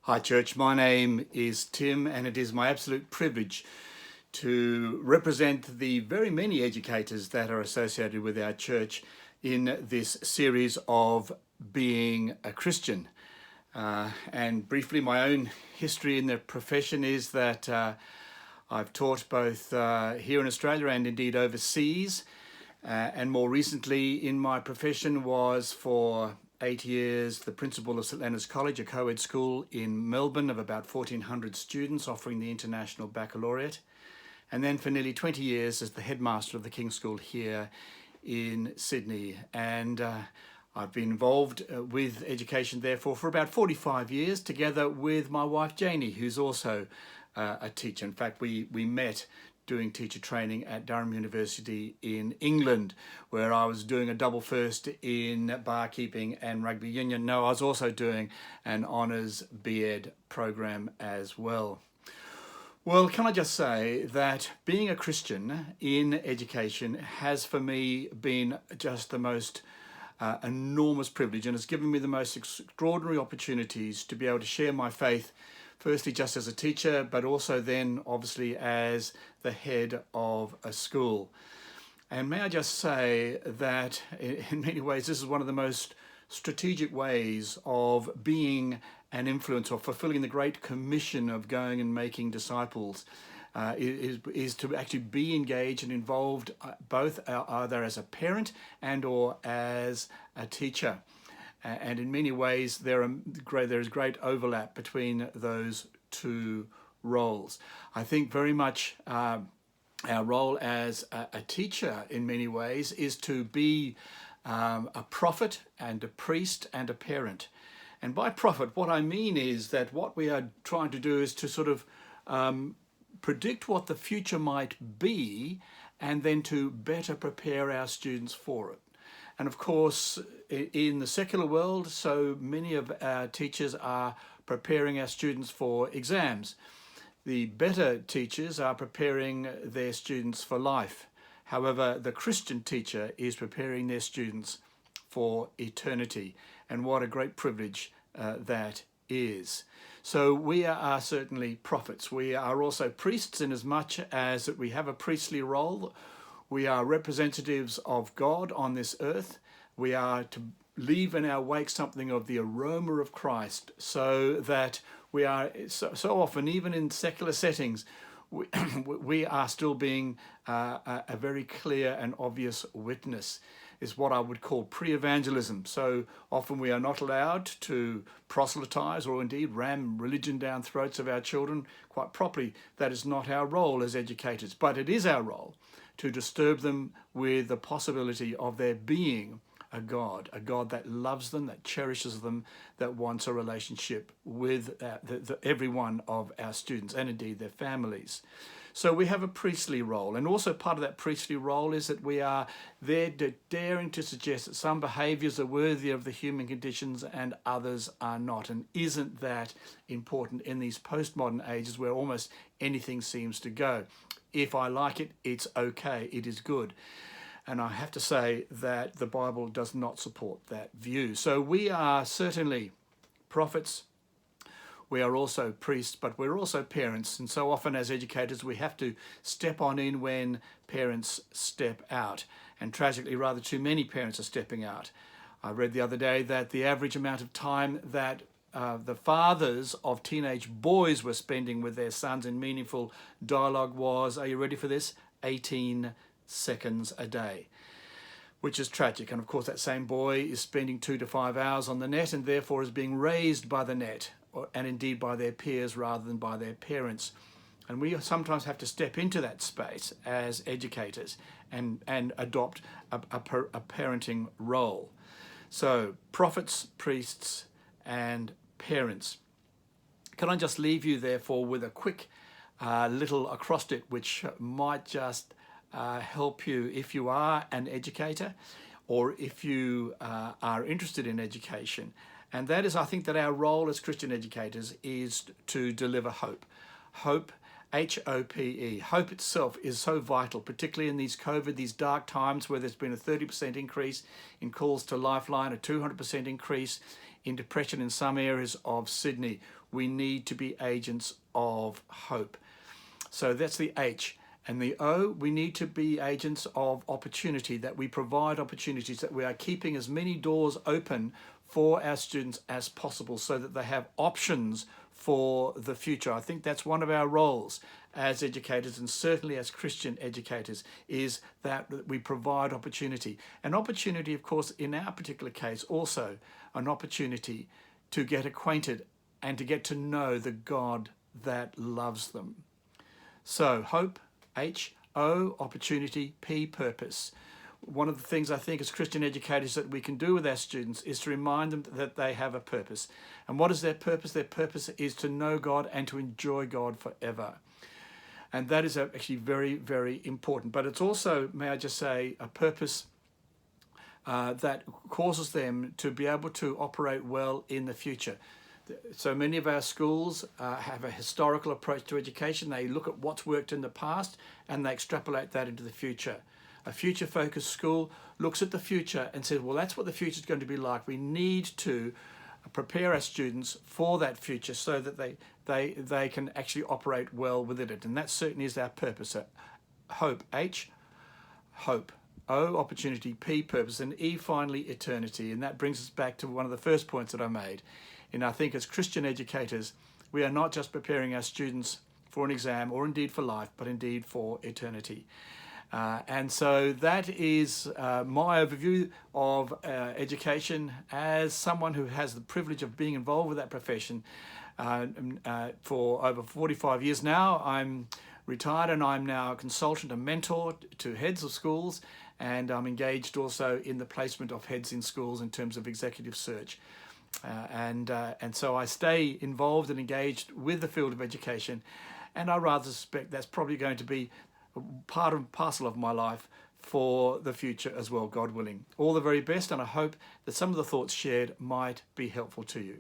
Hi, church. My name is Tim, and it is my absolute privilege to represent the very many educators that are associated with our church in this series of being a Christian. And briefly, my own history in the profession is that I've taught both here in Australia and indeed overseas. And more recently in my profession was for 8 years the principal of St Leonard's College, a co-ed school in Melbourne of about 1,400 students offering the International Baccalaureate. And then for nearly 20 years as the headmaster of the King's School here in Sydney. And I've been involved with education therefore for about 45 years, together with my wife Janie, who's also a teacher. In fact, we met doing teacher training at Durham University in England, where I was doing a double first in barkeeping and rugby union. No, I was also doing an honours BEd program as well. Well, can I just say that being a Christian in education has for me been just the most enormous privilege, and has given me the most extraordinary opportunities to be able to share my faith, firstly just as a teacher, but also then obviously as the head of a school. And may I just say that in many ways this is one of the most strategic ways of being an influence or fulfilling the great commission of going and making disciples. Is to actually be engaged and involved both either as a parent and or as a teacher. And in many ways there is great overlap between those two roles. I think very much our role as a teacher in many ways is to be a prophet and a priest and a parent. And by prophet, what I mean is that what we are trying to do is to sort of predict what the future might be, and then to better prepare our students for it. And of course, in the secular world, so many of our teachers are preparing our students for exams. The better teachers are preparing their students for life. However, the Christian teacher is preparing their students for eternity. And what a great privilege that is. So we are certainly prophets. We are also priests in as much as that we have a priestly role. We are representatives of God on this earth. We are to leave in our wake something of the aroma of Christ, so that we are so often, even in secular settings, we are still being a very clear and obvious witness. Is what I would call pre-evangelism. So often we are not allowed to proselytize or indeed ram religion down throats of our children. Quite properly, that is not our role as educators, but it is our role to disturb them with the possibility of there being a God that loves them, that cherishes them, that wants a relationship with every one of our students and indeed their families. So we have a priestly role, and also part of that priestly role is that we are there daring to suggest that some behaviours are worthy of the human conditions and others are not. And isn't that important in these postmodern ages where almost anything seems to go? If I like it, it's okay, it is good. And I have to say that the Bible does not support that view. So we are certainly prophets. We are also priests, but we're also parents. And so often as educators, we have to step on in when parents step out. And tragically, rather too many parents are stepping out. I read the other day that the average amount of time that the fathers of teenage boys were spending with their sons in meaningful dialogue was, are you ready for this? 18 seconds a day, which is tragic. And of course, that same boy is spending 2 to 5 hours on the net and therefore is being raised by the net, and indeed by their peers rather than by their parents. And we sometimes have to step into that space as educators and adopt a parenting role. So prophets, priests, and parents. Can I just leave you therefore with a quick little acrostic which might just help you if you are an educator or if you are interested in education. And that is, I think that our role as Christian educators is to deliver hope. Hope, H-O-P-E. Hope itself is so vital, particularly in these COVID, these dark times where there's been a 30% increase in calls to Lifeline, a 200% increase in depression in some areas of Sydney. we need to be agents of hope. So that's the H. And the O, we need to be agents of opportunity, that we provide opportunities, that we are keeping as many doors open for our students as possible so that they have options for the future. I think that's one of our roles as educators, and certainly as Christian educators, is that we provide opportunity. An opportunity, of course, in our particular case, also an opportunity to get acquainted and to get to know the God that loves them. So hope, H, O, opportunity, P, purpose. One of the things I think as Christian educators that we can do with our students is to remind them that they have a purpose. And what is their purpose? Their purpose is to know God and to enjoy God forever. And that is actually very, very important. But it's also, may I just say, a purpose that causes them to be able to operate well in the future. So many of our schools have a historical approach to education. They look at what's worked in the past and they extrapolate that into the future. A future-focused school looks at the future and says, well, that's what the future is going to be like. We need to prepare our students for that future so that they can actually operate well within it. And that certainly is our purpose. So hope, H, hope. O, opportunity, P, purpose, and E, finally, eternity. And that brings us back to one of the first points that I made. And I think as Christian educators, we are not just preparing our students for an exam or indeed for life, but indeed for eternity. And so that is my overview of education as someone who has the privilege of being involved with that profession for over 45 years now. I'm retired and I'm now a consultant, a mentor to heads of schools, and I'm engaged also in the placement of heads in schools in terms of executive search. And so I stay involved and engaged with the field of education, and I rather suspect that's probably going to be part and parcel of my life for the future as well, God willing. All the very best, and I hope that some of the thoughts shared might be helpful to you.